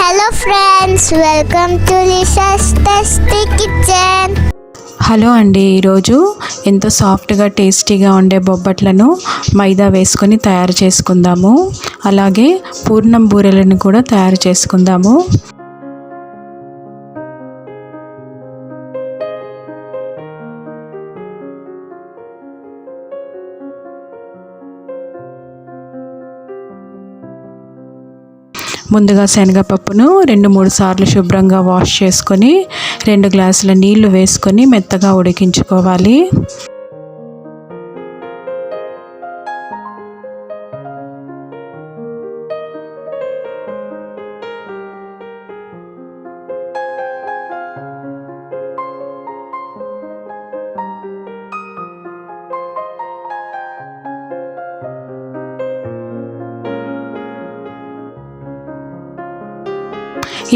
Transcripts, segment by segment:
Hello friends, welcome to Lisa's tasty kitchen. Hello అండి, ఈరోజు ఎంతో సాఫ్ట్గా టేస్టీగా ఉండే బొబ్బట్లను మైదా వేసుకొని తయారు చేసుకుందాము. అలాగే పూర్ణం బూరెలను కూడా తయారు చేసుకుందాము. ముందుగా శనగపప్పును 2-3 సార్లు శుభ్రంగా వాష్ చేసుకొని 2 గ్లాసుల నీళ్లు వేసుకొని మెత్తగా ఉడికించుకోవాలి.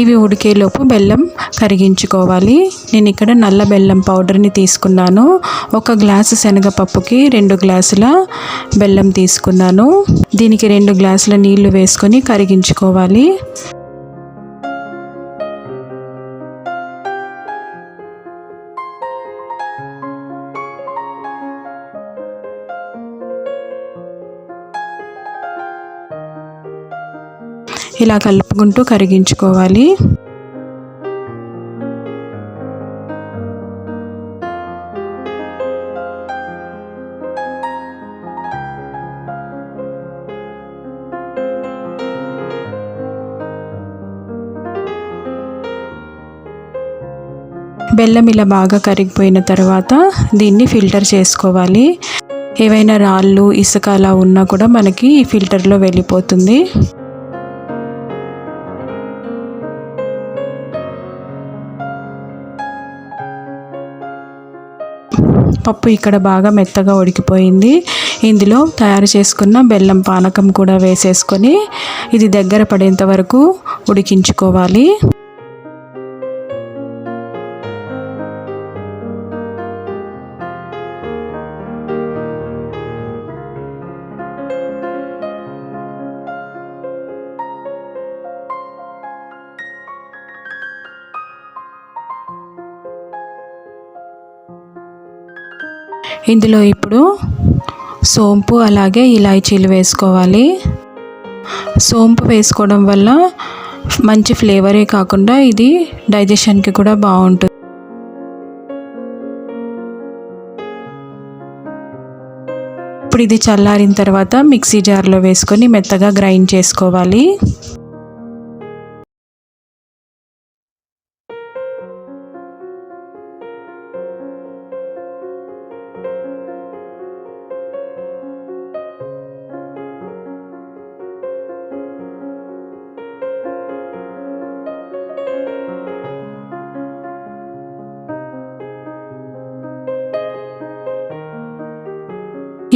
ఇవి ఉడికేలోపు బెల్లం కరిగించుకోవాలి. నేను ఇక్కడ నల్ల బెల్లం పౌడర్ని తీసుకున్నాను. 1 గ్లాసు శనగపప్పుకి 2 గ్లాసుల బెల్లం తీసుకున్నాను. దీనికి 2 గ్లాసుల నీళ్లు వేసుకొని కరిగించుకోవాలి. ఇలా కలుపుకుంటూ కరిగించుకోవాలి. బెల్లం ఇలా బాగా కరిగిపోయిన తర్వాత దీన్ని ఫిల్టర్ చేసుకోవాలి. ఏవైనా రాళ్ళు, ఇసుక అలా ఉన్నా కూడా మనకి ఈ ఫిల్టర్లో వెళ్ళిపోతుంది. పప్పు ఇక్కడ బాగా మెత్తగా ఉడికిపోయింది. ఇందులో తయారు చేసుకున్న బెల్లం పానకం కూడా వేసేసుకొని ఇది దగ్గర పడేంత వరకు ఉడికించుకోవాలి. ఇందులో ఇప్పుడు సోంపు అలాగే ఇలాచీలు వేసుకోవాలి. సోంపు వేసుకోవడం వల్ల మంచి ఫ్లేవరే కాకుండా ఇది డైజెషన్కి కూడా బాగుంటుంది. ఇప్పుడు ఇది చల్లారిన తర్వాత మిక్సీ జార్లో వేసుకొని మెత్తగా గ్రైండ్ చేసుకోవాలి.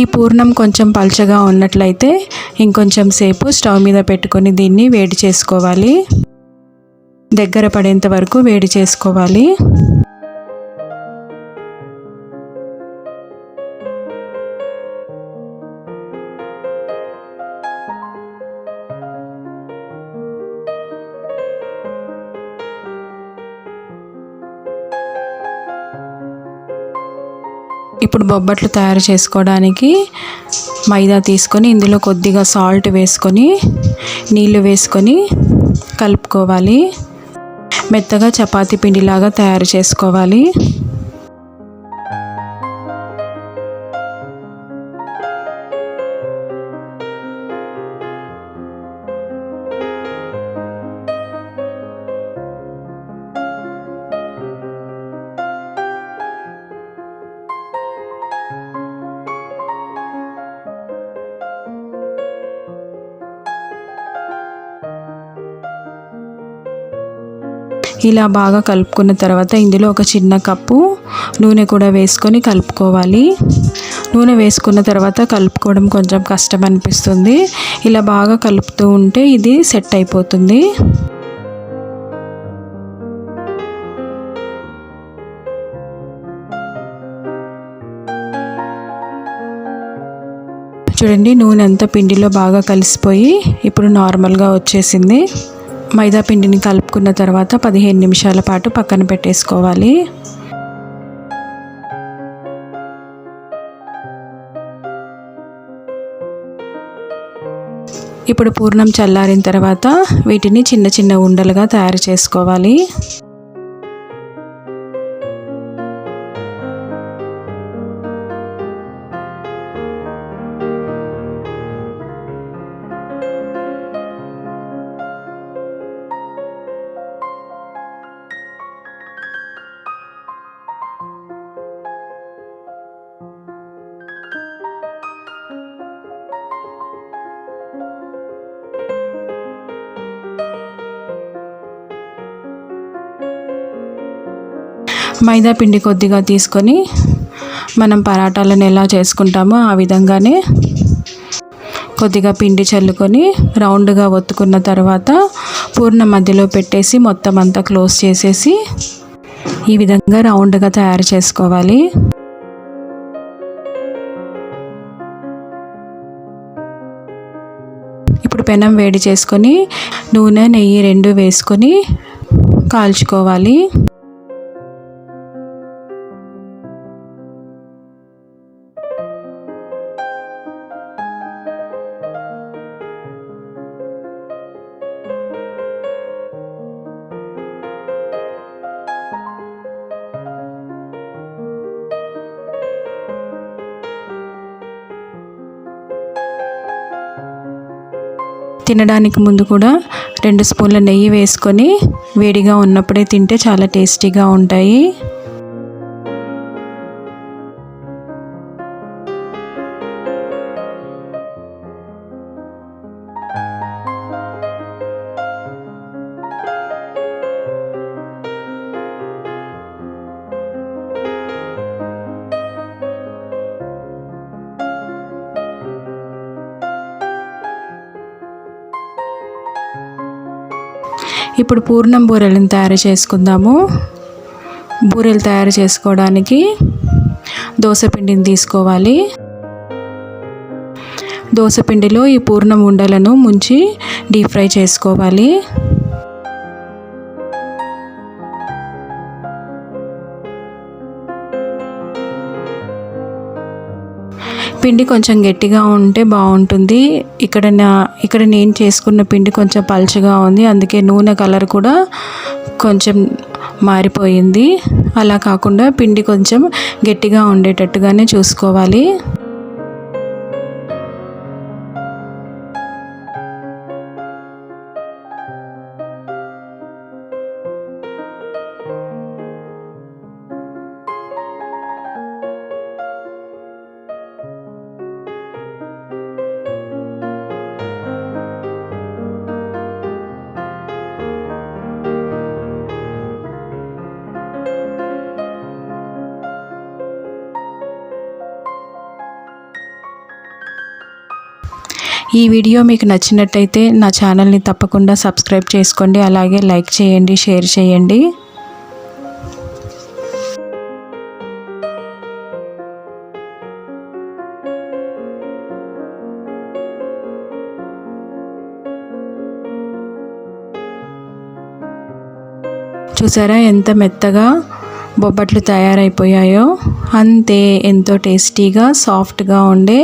ఈ పూర్ణం కొంచెం పల్చగా ఉన్నట్లయితే ఇంకొంచెం సేపు స్టవ్ మీద పెట్టుకొని దీన్ని వేడి చేసుకోవాలి. దగ్గర పడేంత వరకు వేడి చేసుకోవాలి. ఇప్పుడు బొబ్బట్లు తయారు చేసుకోవడానికి మైదా తీసుకొని ఇందులో కొద్దిగా సాల్ట్ వేసుకొని నీళ్లు వేసుకొని కలుపుకోవాలి. మెత్తగా చపాతీ పిండిలాగా తయారు చేసుకోవాలి. ఇలా బాగా కలుపుకున్న తర్వాత ఇందులో ఒక చిన్న కప్పు నూనె కూడా వేసుకొని కలుపుకోవాలి. నూనె వేసుకున్న తర్వాత కలుపుకోవడం కొంచెం కష్టం అనిపిస్తుంది. ఇలా బాగా కలుపుతూ ఉంటే ఇది సెట్ అయిపోతుంది. చూడండి, నూనె అంతా పిండిలో బాగా కలిసిపోయి ఇప్పుడు నార్మల్గా వచ్చేసింది. మైదా పిండిని కలుపుకున్న తర్వాత 15 నిమిషాల పాటు పక్కన పెట్టేసుకోవాలి. ఇప్పుడు పూర్ణం చల్లారిన తర్వాత వీటిని చిన్న చిన్న ఉండలుగా తయారు చేసుకోవాలి. మైదా పిండి కొద్దిగా తీసుకొని మనం పరాటాలను ఎలా చేసుకుంటామో ఆ విధంగానే కొద్దిగా పిండి చల్లుకొని రౌండ్గా ఒత్తుకున్న తర్వాత పూర్ణ మధ్యలో పెట్టేసి మొత్తం అంతా క్లోజ్ చేసేసి ఈ విధంగా రౌండ్గా తయారు చేసుకోవాలి. ఇప్పుడు పెనం వేడి చేసుకొని నూనె నెయ్యి 2 వేసుకొని కాల్చుకోవాలి. తినడానికి ముందు కూడా 2 స్పూన్ల నెయ్యి వేసుకొని వేడిగా ఉన్నప్పుడే తింటే చాలా టేస్టీగా ఉంటాయి. ఇప్పుడు పూర్ణం బూరెలను తయారు చేసుకుందాము. బూరెలు తయారు చేసుకోవడానికి దోసపిండిని తీసుకోవాలి. దోసపిండిలో ఈ పూర్ణం ఉండలను ముంచి డీప్ ఫ్రై చేసుకోవాలి. పిండి కొంచెం గట్టిగా ఉంటే బాగుంటుంది. ఇక్కడ నేను చేసుకున్న పిండి కొంచెం పల్చగా ఉంది, అందుకే నూనె కలర్ కూడా కొంచెం మారిపోయింది. అలా కాకుండా పిండి కొంచెం గట్టిగా ఉండేటట్టుగానే చూసుకోవాలి. ఈ వీడియో మీకు నచ్చినట్టయితే నా ఛానల్ని తప్పకుండా సబ్స్క్రైబ్ చేసుకోండి. అలాగే లైక్ చేయండి, షేర్ చేయండి. చూసారా ఎంత మెత్తగా బొబ్బట్లు తయారైపోయాయో. అంతే, ఎంతో టేస్టీగా సాఫ్ట్గా ఉండే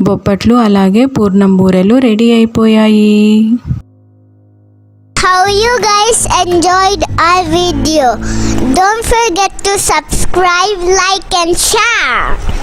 బొబ్బట్లు అలాగే పూర్ణం బూరెలు రెడీ అయిపోయాయి. How you guys enjoyed our video? Don't forget to subscribe, like and share.